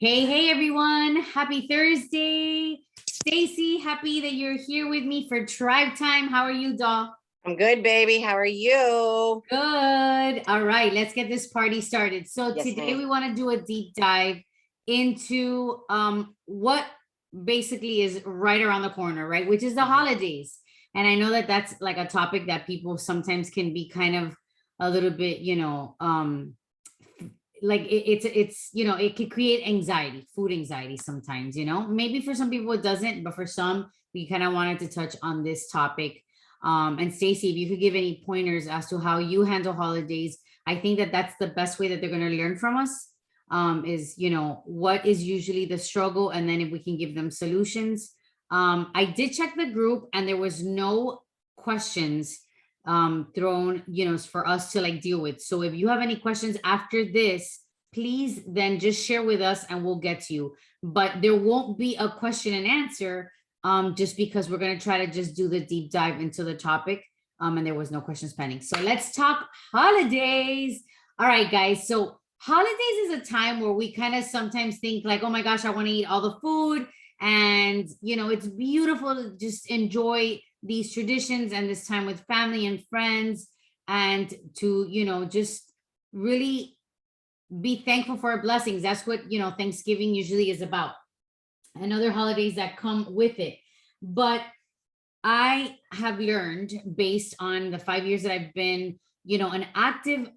Hey, everyone. Happy Thursday. Stacy, happy that you're here with me for Tribe Time. How are you, doll? I'm good, baby. How are you? Good. All right, let's get this party started. So Yes, today ma'am. we want to do a deep dive into what basically is right around the corner, right? Which is the holidays. And I know that that's like a topic that people sometimes can be kind of a little bit, like it's it could create anxiety, food anxiety sometimes, maybe for some people it doesn't, but for some we kind of wanted to touch on this topic. And Stacy, if you could give any pointers as to how you handle holidays, I think that that's the best way that they're going to learn from us. Is what is usually the struggle, and then if we can give them solutions. I did check the group and there was no questions thrown, for us to like deal with. So if you have any questions after this, please then just share with us and we'll get to you. But there won't be a question and answer, just because we're going to try to just do the deep dive into the topic. And there was no questions pending. So let's talk holidays. All right, guys. So holidays is a time where we kind of sometimes think like, oh my gosh, I want to eat all the food. And, it's beautiful to just enjoy these traditions and this time with family and friends, and to just really be thankful for our blessings. That's what Thanksgiving usually is about, and other holidays that come with it. But I have learned, based on the 5 years that I've been an active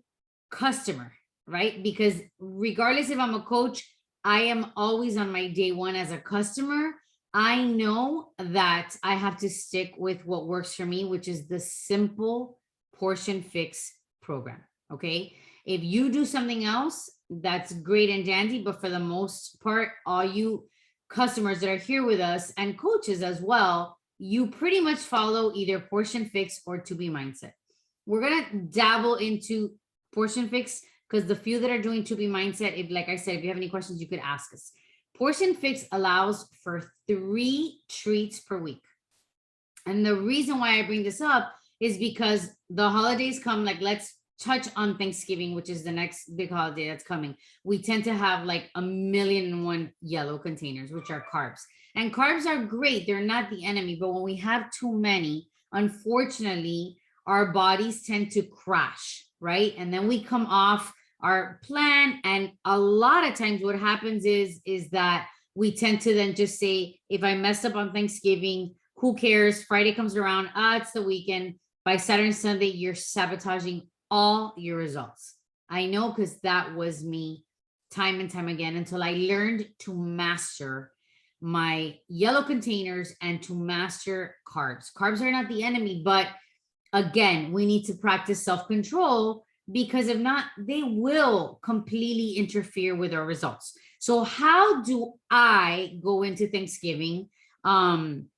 customer, right? Because regardless if I'm a coach, I am always on my day one as a customer. I know that I have to stick with what works for me, which is the simple portion fix program. Okay. If you do something else, that's great and dandy. But for the most part, all you customers that are here with us and coaches as well, you pretty much follow either portion fix or to be mindset. We're going to dabble into portion fix because the few that are doing to be mindset, if like I said, if you have any questions, you could ask us. Portion fix allows for 3 treats per week. And the reason why I bring this up is because the holidays come, like let's touch on Thanksgiving, which is the next big holiday that's coming. We tend to have like 1,000,001 yellow containers, which are carbs. And carbs are great. They're not the enemy, but when we have too many, unfortunately, our bodies tend to crash, right? And then we come off our plan. And a lot of times what happens is that we tend to then just say, if I messed up on Thanksgiving, who cares? Friday comes around, it's the weekend. By Saturday and Sunday, you're sabotaging all your results. I know, because that was me time and time again, until I learned to master my yellow containers and to master carbs. Carbs are not the enemy, but again, we need to practice self-control, because if not, they will completely interfere with our results. So how do I go into Thanksgiving? And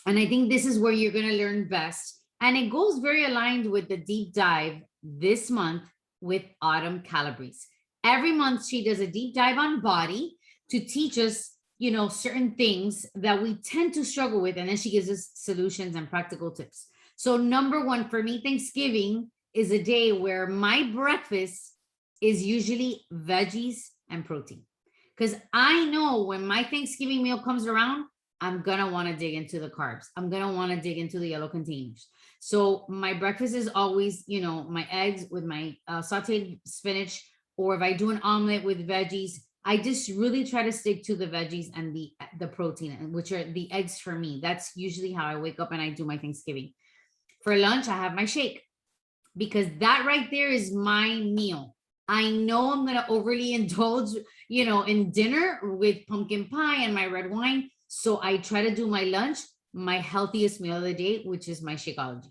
I think this is where you're going to learn best. And it goes very aligned with the deep dive this month with Autumn Calabrese. Every month she does a deep dive on body to teach us, certain things that we tend to struggle with. And then she gives us solutions and practical tips. So number one for me, Thanksgiving is a day where my breakfast is usually veggies and protein. Because I know when my Thanksgiving meal comes around, I'm going to want to dig into the carbs. I'm going to want to dig into the yellow containers. So my breakfast is always, my eggs with my sauteed spinach, or if I do an omelet with veggies, I just really try to stick to the veggies and the protein, which are the eggs for me. That's usually how I wake up and I do my Thanksgiving. For lunch, I have my shake, because that right there is my meal. I know I'm going to overly indulge, in dinner with pumpkin pie and my red wine. So I try to do my lunch, my healthiest meal of the day, which is my Shakeology.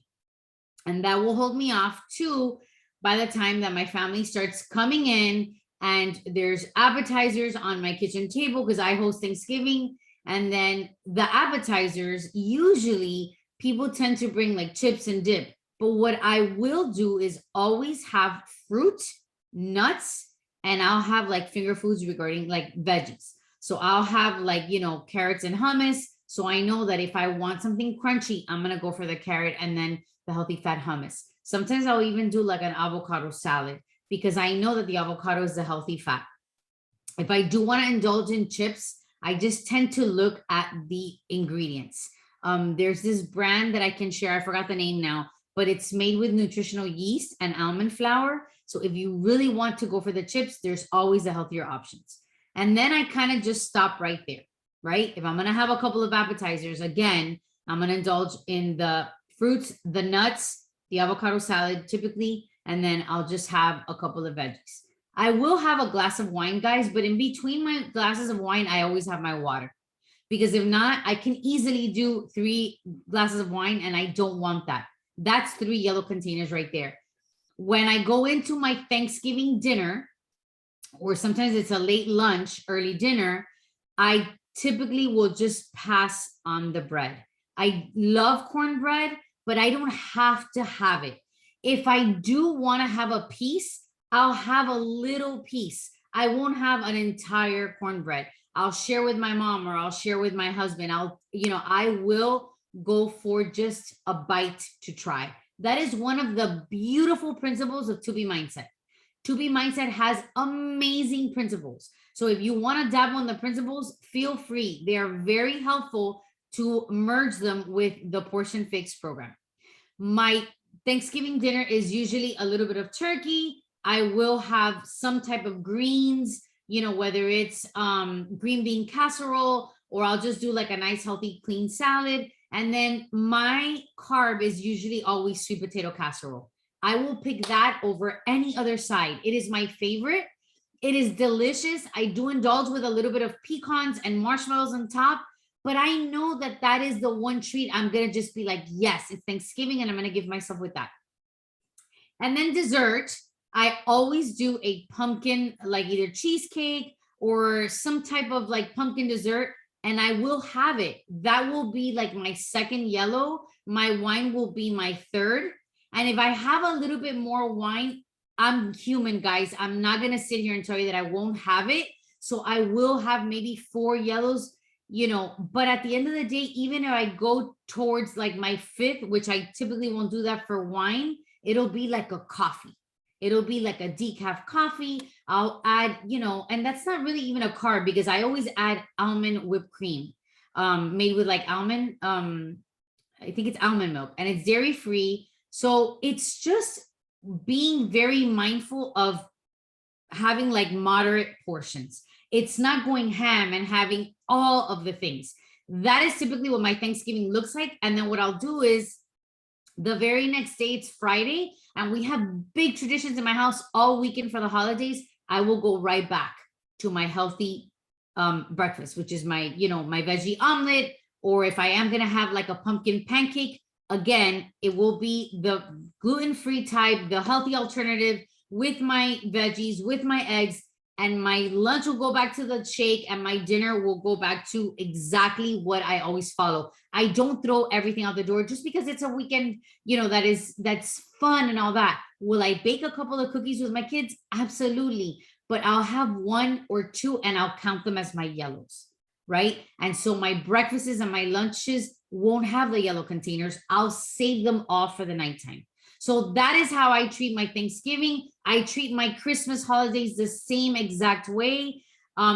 And that will hold me off too by the time that my family starts coming in and there's appetizers on my kitchen table, because I host Thanksgiving. And then the appetizers, usually people tend to bring like chips and dip. But what I will do is always have fruit, nuts, and I'll have like finger foods regarding like veggies. So I'll have like, carrots and hummus. So I know that if I want something crunchy, I'm going to go for the carrot and then the healthy fat hummus. Sometimes I'll even do like an avocado salad, because I know that the avocado is the healthy fat. If I do want to indulge in chips, I just tend to look at the ingredients. There's this brand that I can share. I forgot the name now, but it's made with nutritional yeast and almond flour. So if you really want to go for the chips, there's always the healthier options. And then I kind of just stop right there, right? If I'm going to have a couple of appetizers, again, I'm going to indulge in the fruits, the nuts, the avocado salad typically, and then I'll just have a couple of veggies. I will have a glass of wine, guys, but in between my glasses of wine, I always have my water. Because if not, I can easily do 3 glasses of wine, and I don't want that. That's 3 yellow containers right there. When I go into my Thanksgiving dinner, or sometimes it's a late lunch, early dinner, I typically will just pass on the bread. I love cornbread, but I don't have to have it. If I do want to have a piece, I'll have a little piece. I won't have an entire cornbread. I'll share with my mom, or I'll share with my husband. I will go for just a bite to try. That is one of the beautiful principles of To Be Mindset. To Be Mindset has amazing principles. So if you want to dabble in the principles, feel free. They are very helpful to merge them with the Portion Fix program. My Thanksgiving dinner is usually a little bit of turkey. I will have some type of greens, whether it's green bean casserole, or I'll just do like a nice healthy clean salad. And then my carb is usually always sweet potato casserole. I will pick that over any other side. It is my favorite. It is delicious. I do indulge with a little bit of pecans and marshmallows on top, but I know that that is the one treat I'm going to just be like, yes, it's Thanksgiving, and I'm going to give myself with that. And then dessert, I always do a pumpkin, like either cheesecake or some type of like pumpkin dessert, and I will have it. That will be like my second yellow. My wine will be my third. And if I have a little bit more wine, I'm human, guys. I'm not going to sit here and tell you that I won't have it. So I will have maybe 4 yellows, but at the end of the day, even if I go towards like my 5th, which I typically won't do that for wine, it'll be like a coffee. It'll be like a decaf coffee. I'll add, and that's not really even a carb, because I always add almond whipped cream, made with like almond, I think it's almond milk, and it's dairy free. So it's just being very mindful of having like moderate portions. It's not going ham and having all of the things. That is typically what my Thanksgiving looks like. And then what I'll do is the very next day, it's Friday, and we have big traditions in my house all weekend for the holidays. I will go right back to my healthy breakfast, which is my, my veggie omelet, or if I am going to have like a pumpkin pancake, again, it will be the gluten-free type, the healthy alternative with my veggies, with my eggs, and my lunch will go back to the shake, and my dinner will go back to exactly what I always follow. I don't throw everything out the door just because it's a weekend, that's fun and all that. Will I bake a couple of cookies with my kids? Absolutely. But I'll have 1 or 2 and I'll count them as my yellows, right? And so my breakfasts and my lunches won't have the yellow containers. I'll save them all for the nighttime. So that is how I treat my Thanksgiving. I treat my Christmas holidays the same exact way.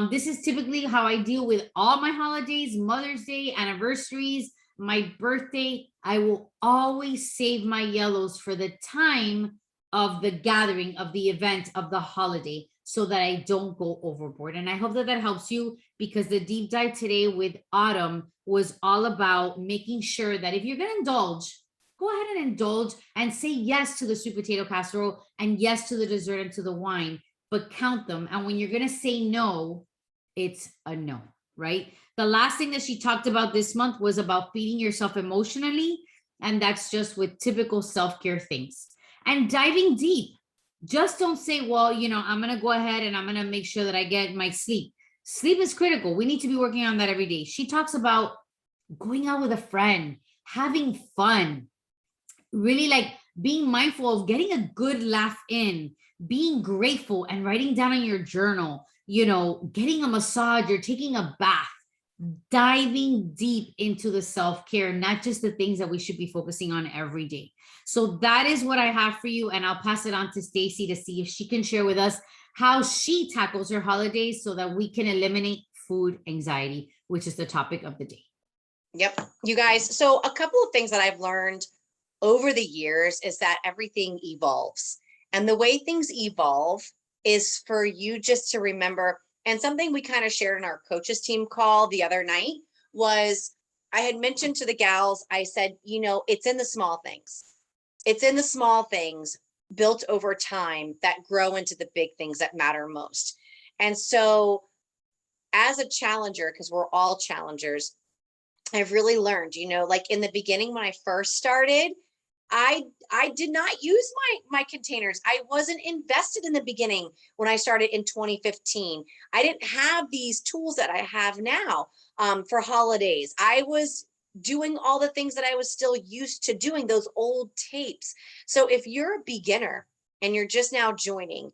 This is typically how I deal with all my holidays: Mother's Day, anniversaries, my birthday. I will always save my yellows for the time of the gathering, of the event, of the holiday, so that I don't go overboard. And I hope that that helps you, because the deep dive today with Autumn was all about making sure that if you're going to indulge, go ahead and indulge and say yes to the sweet potato casserole and yes to the dessert and to the wine, but count them. And when you're going to say no, it's a no, right? The last thing that she talked about this month was about feeding yourself emotionally. And that's just with typical self-care things and diving deep. Just don't say, well, I'm going to go ahead and I'm going to make sure that I get my sleep. Sleep is critical. We need to be working on that every day. She talks about going out with a friend, having fun, really like being mindful of getting a good laugh in, being grateful and writing down in your journal, getting a massage or taking a bath, diving deep into the self-care, not just the things that we should be focusing on every day. So that is what I have for you. And I'll pass it on to Stacy to see if she can share with us how she tackles her holidays so that we can eliminate food anxiety, which is the topic of the day. Yep. You guys, so a couple of things that I've learned over the years is that everything evolves. And the way things evolve is for you just to remember. And something we kind of shared in our coaches team call the other night was I had mentioned to the gals, I said, it's in the small things. It's in the small things built over time that grow into the big things that matter most. And so as a challenger, because we're all challengers, I've really learned, like in the beginning when I first started, I did not use my containers. I wasn't invested in the beginning when I started in 2015. I didn't have these tools that I have now for holidays. I was doing all the things that I was still used to doing, those old tapes. So if you're a beginner and you're just now joining,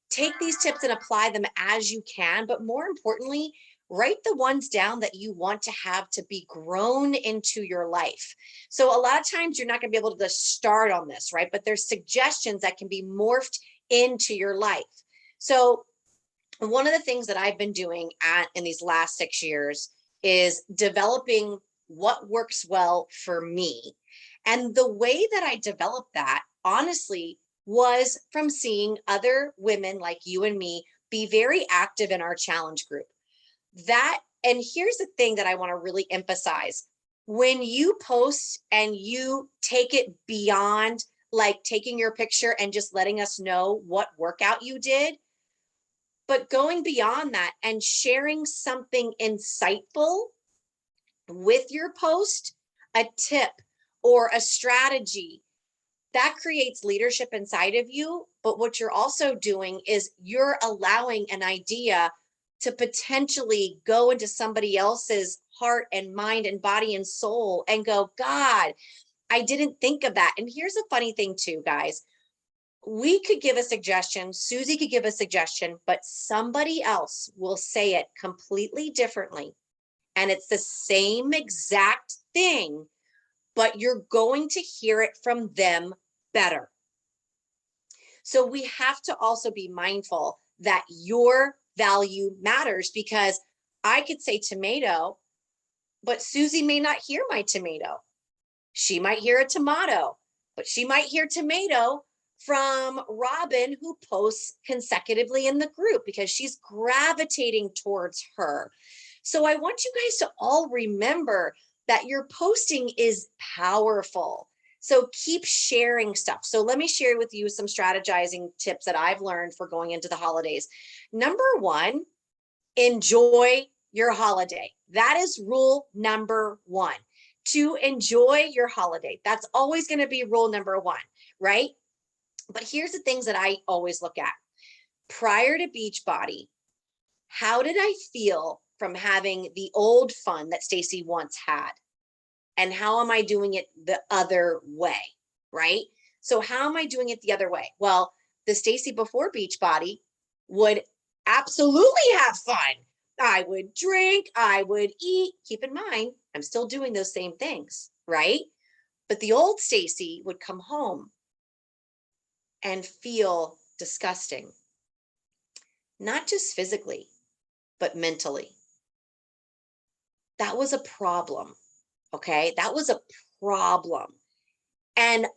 take these tips and apply them as you can. But more importantly, write the ones down that you want to have to be grown into your life. So a lot of times you're not going to be able to start on this, right? But there's suggestions that can be morphed into your life. So one of the things that I've been doing in these last 6 years is developing what works well for me. And the way that I developed that, honestly, was from seeing other women like you and me be very active in our challenge group. And here's the thing that I want to really emphasize. When you post and you take it beyond like taking your picture and just letting us know what workout you did, but going beyond that and sharing something insightful with your post, a tip or a strategy, that creates leadership inside of you. But what you're also doing is you're allowing an idea to potentially go into somebody else's heart and mind and body and soul and go, God, I didn't think of that. And here's a funny thing too, guys. We could give a suggestion, Susie could give a suggestion, but somebody else will say it completely differently. And it's the same exact thing, but you're going to hear it from them better. So we have to also be mindful that your value matters, because I could say tomato, but Susie may not hear my tomato. She might hear a tomato, but she might hear tomato from Robin, who posts consecutively in the group because she's gravitating towards her. So I want you guys to all remember that your posting is powerful. So keep sharing stuff. So let me share with you some strategizing tips that I've learned for going into the holidays. Number one, enjoy your holiday. That is rule number one. To enjoy your holiday. That's always going to be rule number one, right? But here's the things that I always look at. Prior to Beachbody, how did I feel from having the old fun that Stacy once had? And how am I doing it the other way, right? So how am I doing it the other way? Well, the Stacy before Beachbody would absolutely have fun. I would drink, I would eat. Keep in mind, I'm still doing those same things, right? But the old Stacy would come home and feel disgusting, not just physically, but mentally. That was a problem. Okay, that was a problem. And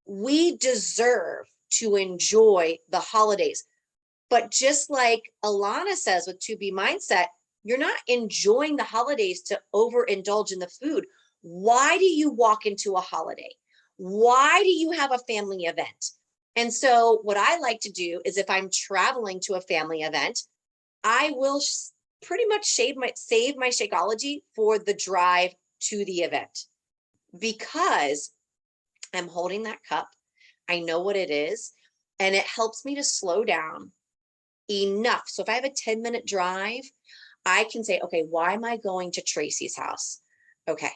we deserve to enjoy the holidays. But just like Alana says with To Be Mindset, you're not enjoying the holidays to overindulge in the food. Why do you walk into a holiday? Why do you have a family event? And so what I like to do is if I'm traveling to a family event, I will pretty much save my Shakeology for the drive to the event, because I'm holding that cup. I know what it is, and it helps me to slow down enough. So if I have a 10-minute drive, I can say, okay, why am I going to Tracy's house? Okay.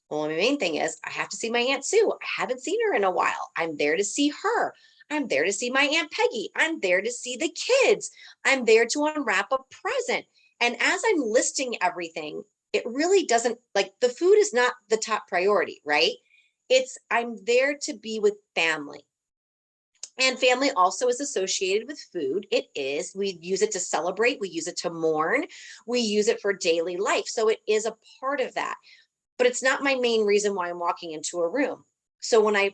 Well, the main thing is I have to see my Aunt Sue. I haven't seen her in a while. I'm there to see her. I'm there to see my Aunt Peggy. I'm there to see the kids. I'm there to unwrap a present. And as I'm listing everything, it really doesn't, like, the food is not the top priority, right? I'm there to be with family. And family also is associated with food. It is. We use it to celebrate. We use it to mourn. We use it for daily life. So it is a part of that. But it's not my main reason why I'm walking into a room. So when I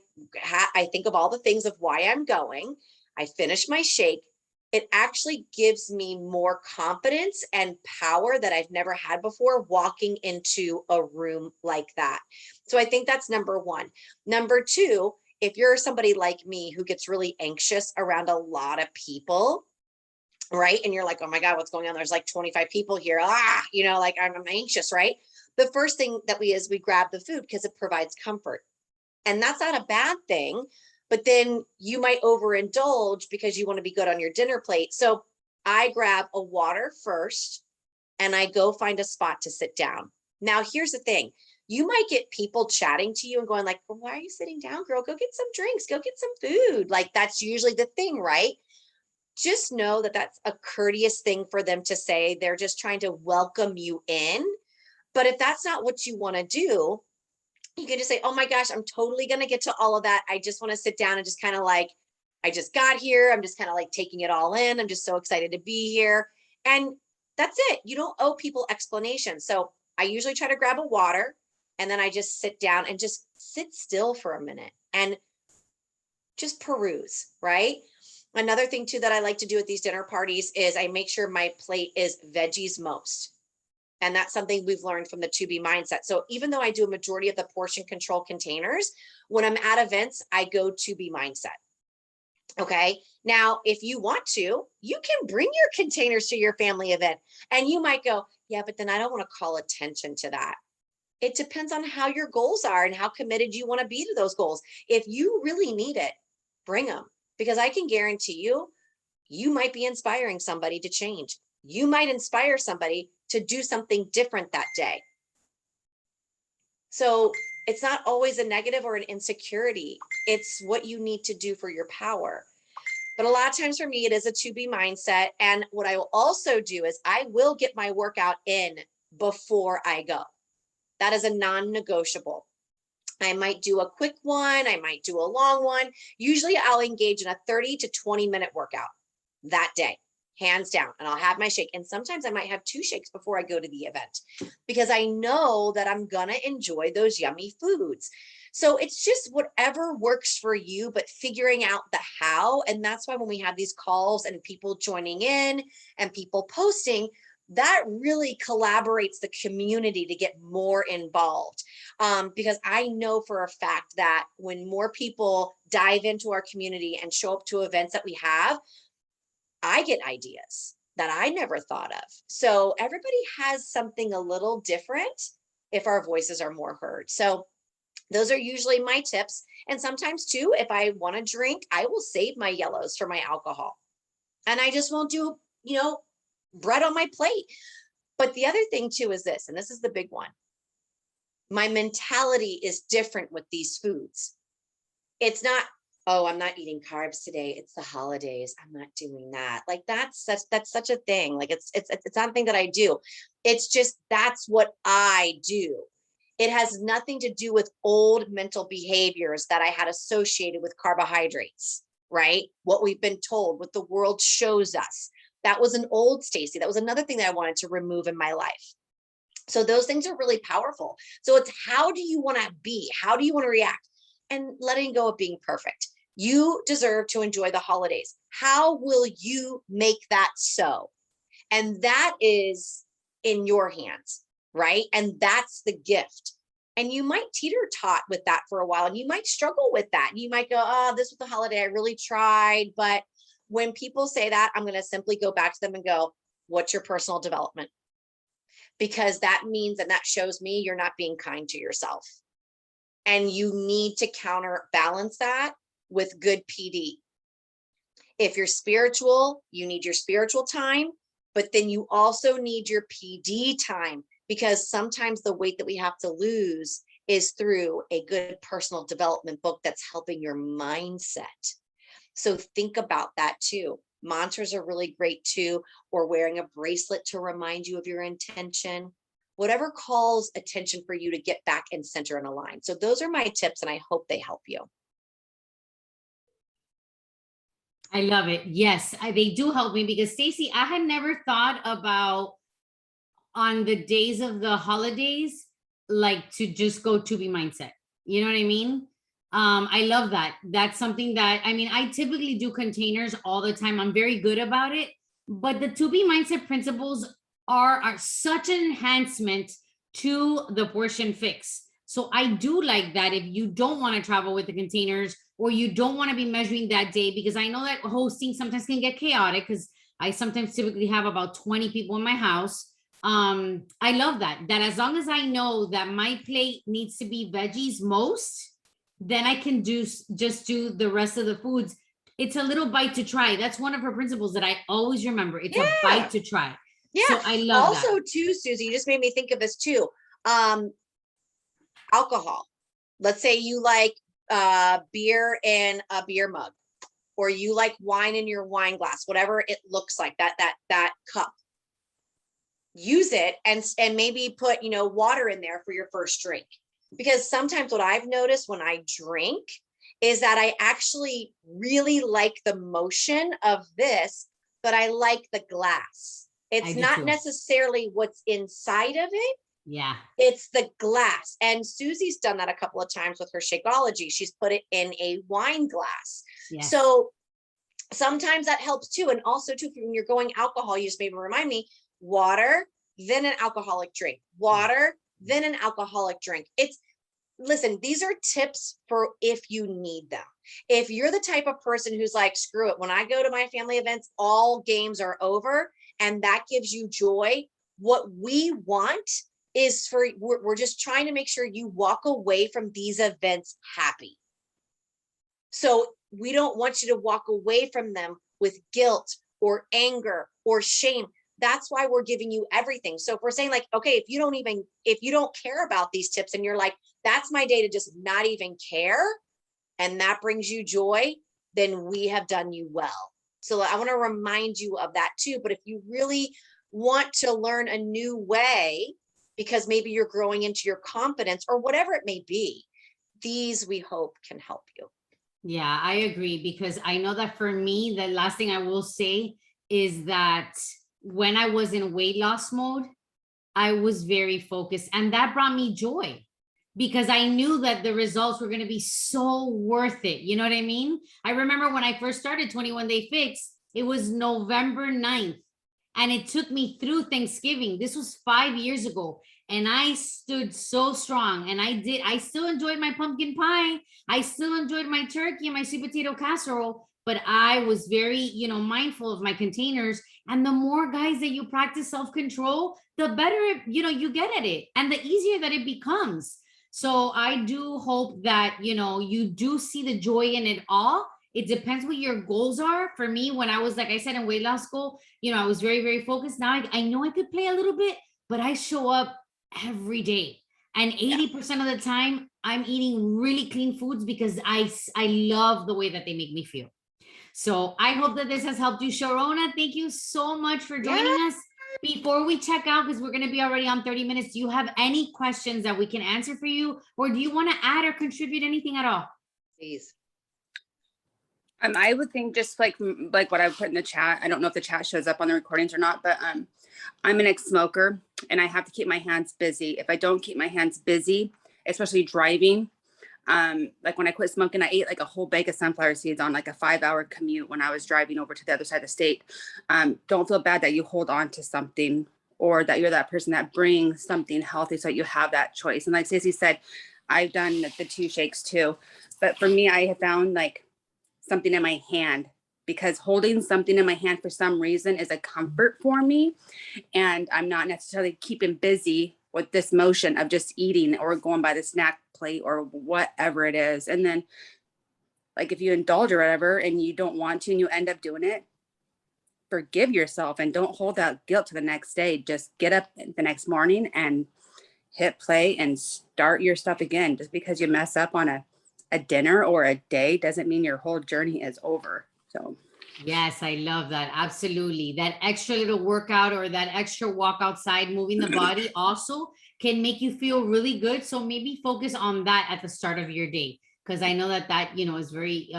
think of all the things of why I'm going, I finish my shake, it actually gives me more confidence and power that I've never had before walking into a room like that. So I think that's number one. Number two, if you're somebody like me who gets really anxious around a lot of people, right? And you're like, oh my God, what's going on? There's like 25 people here. Like I'm anxious, right? The first thing that we grab the food because it provides comfort. And that's not a bad thing, but then you might overindulge because you want to be good on your dinner plate. So I grab a water first and I go find a spot to sit down. Now, here's the thing. You might get people chatting to you and going like, well, why are you sitting down, girl? Go get some drinks, go get some food. Like that's usually the thing, right? Just know that that's a courteous thing for them to say. They're just trying to welcome you in. But if that's not what you want to do, you can just say, oh my gosh, I'm totally going to get to all of that. I just want to sit down and just kind of like, I just got here. I'm just kind of like taking it all in. I'm just so excited to be here. And that's it. You don't owe people explanations. So I usually try to grab a water and then I just sit down and just sit still for a minute and just peruse, right? Another thing too that I like to do at these dinner parties is I make sure my plate is veggies most. And that's something we've learned from the to be mindset. So even though I do a majority of the portion control containers, when I'm at events, I go to be mindset. Okay. Now, if you want to, you can bring your containers to your family event and you might go, yeah, but then I don't want to call attention to that. It depends on how your goals are and how committed you want to be to those goals. If you really need it, bring them because I can guarantee you, you might be inspiring somebody to change. You might inspire somebody to do something different that day. So it's not always a negative or an insecurity. It's what you need to do for your power. But a lot of times for me, it is a to be mindset. And what I will also do is I will get my workout in before I go. That is a non-negotiable. I might do a quick one. I might do a long one. Usually I'll engage in a 30 to 20 minute workout that day, hands down. And I'll have my shake. And sometimes I might have 2 shakes before I go to the event because I know that I'm going to enjoy those yummy foods. So it's just whatever works for you, but figuring out the how. And that's why when we have these calls and people joining in and people posting, that really collaborates the community to get more involved. Because I know for a fact that when more people dive into our community and show up to events that we have, I get ideas that I never thought of. So everybody has something a little different if our voices are more heard. So those are usually my tips. And sometimes too, if I want to drink, I will save my yellows for my alcohol. And I just won't do, bread on my plate. But the other thing too is this, and this is the big one. My mentality is different with these foods. It's not, oh, I'm not eating carbs today. It's the holidays. I'm not doing that. Like that's such a thing. Like it's not a thing that I do. It's just that's what I do. It has nothing to do with old mental behaviors that I had associated with carbohydrates, right? What we've been told, what the world shows us. That was an old Stacy. That was another thing that I wanted to remove in my life. So those things are really powerful. So it's how do you want to be? How do you want to react? And letting go of being perfect. You deserve to enjoy the holidays. How will you make that so? And that is in your hands, right? And that's the gift. And you might teeter-tot with that for a while, and you might struggle with that. You might go, oh, this was the holiday. I really tried. But when people say that, I'm going to simply go back to them and go, what's your personal development? Because that means, and that shows me you're not being kind to yourself. And you need to counterbalance that with good PD. If you're spiritual, you need your spiritual time, but then you also need your PD time because sometimes the weight that we have to lose is through a good personal development book that's helping your mindset. So think about that too. Mantras are really great too, or wearing a bracelet to remind you of your intention. Whatever calls attention for you to get back in center and align. So those are my tips, and I hope they help you. I love it. Yes, they do help me because Stacey, I had never thought about on the days of the holidays, like to just go to be mindset. You know what I mean? I love that. That's something that I mean, I typically do containers all the time. I'm very good about it, but the to be mindset principles are such an enhancement to the portion fix. So I do like that if you don't want to travel with the containers or you don't want to be measuring that day, because I know that hosting sometimes can get chaotic because I sometimes typically have about 20 people in my house. I love that as long as I know that my plate needs to be veggies most, then I can just do the rest of the foods. It's a little bite to try. That's one of her principles that I always remember. It's a Yeah. bite to try. Yeah. So I love that. Also, too, Susie, you just made me think of this too. Alcohol. Let's say you like beer in a beer mug, or you like wine in your wine glass, whatever it looks like, that cup. Use it and maybe put, water in there for your first drink. Because sometimes what I've noticed when I drink is that I actually really like the motion of this, but I like the glass. I It's do not too. necessarily what's inside of it, Yeah. it's the glass. And Susie's done that a couple of times with her Shakeology. She's put it in a wine glass. Yes. So sometimes that helps too. And also too, when you're going alcohol, you just made me remind me, water, then an alcoholic drink, water, then an alcoholic drink. Listen, these are tips for if you need them. If you're the type of person who's like, screw it, when I go to my family events, all games are over, and that gives you joy. What we want is we're just trying to make sure you walk away from these events happy. So we don't want you to walk away from them with guilt or anger or shame. That's why we're giving you everything. So if we're saying like, okay, if you don't care about these tips and you're like, that's my day to just not even care, and that brings you joy, then we have done you well. So I want to remind you of that too. But if you really want to learn a new way, because maybe you're growing into your confidence or whatever it may be, these we hope can help you. Yeah, I agree because I know that for me, the last thing I will say is that when I was in weight loss mode, I was very focused and that brought me joy because I knew that the results were going to be so worth it. You know what I mean? I remember when I first started 21 Day Fix, it was November 9th and it took me through Thanksgiving. This was 5 years ago. And I stood so strong and I still enjoyed my pumpkin pie. I still enjoyed my turkey and my sweet potato casserole, but I was very, mindful of my containers. And the more guys that you practice self-control, the better, you get at it and the easier that it becomes. So I do hope that, you do see the joy in it all. It depends what your goals are. For me, when I was, like I said, in weight loss school, I was very, very focused. Now I know I could play a little bit, but I show up every day. And 80% of the time, I'm eating really clean foods because I love the way that they make me feel. So I hope that this has helped you. Sharona, thank you so much for joining us. Before we check out, because we're going to be already on 30 minutes, do you have any questions that we can answer for you? Or do you want to add or contribute anything at all? Please. I would think just like what I put in the chat. I don't know if the chat shows up on the recordings or not, but I'm an ex-smoker and I have to keep my hands busy. If I don't keep my hands busy, especially driving, like when I quit smoking, I ate like a whole bag of sunflower seeds on like a 5-hour commute when I was driving over to the other side of the state. Don't feel bad that you hold on to something or that you're that person that brings something healthy so that you have that choice. And like Stacey said, I've done the 2 shakes too. But for me, I have found like something in my hand, because holding something in my hand for some reason is a comfort for me. And I'm not necessarily keeping busy with this motion of just eating or going by the snack plate or whatever it is. And then like if you indulge or whatever and you don't want to and you end up doing it, forgive yourself and don't hold that guilt to the next day. Just get up the next morning and hit play and start your stuff again. Just because you mess up on a dinner or a day doesn't mean your whole journey is over. So yes, I love that. Absolutely. That extra little workout or that extra walk outside, moving the body also can make you feel really good. So maybe focus on that at the start of your day. Because I know that is very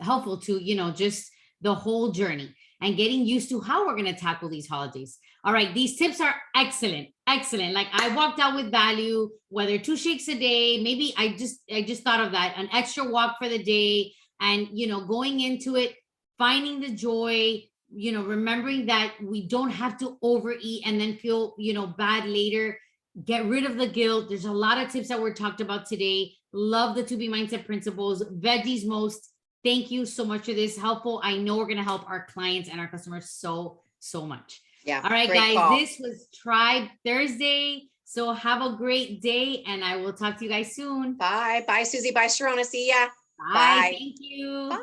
helpful to, just the whole journey and getting used to how we're going to tackle these holidays. All right, these tips are excellent, excellent. Like I walked out with value, whether 2 shakes a day, maybe I just thought of that, an extra walk for the day, and going into it, finding the joy, remembering that we don't have to overeat and then feel, bad later. Get rid of the guilt. There's a lot of tips that were talked about today. Love the 2B mindset principles, veggies most. Thank you so much for this. Helpful. I know we're going to help our clients and our customers so much. Yeah. All right, great guys, call. this was Tribe Thursday. So have a great day, and I will talk to you guys soon. Bye. Bye, Susie. Bye, Sharona. See ya. Bye. Bye. Thank you. Bye.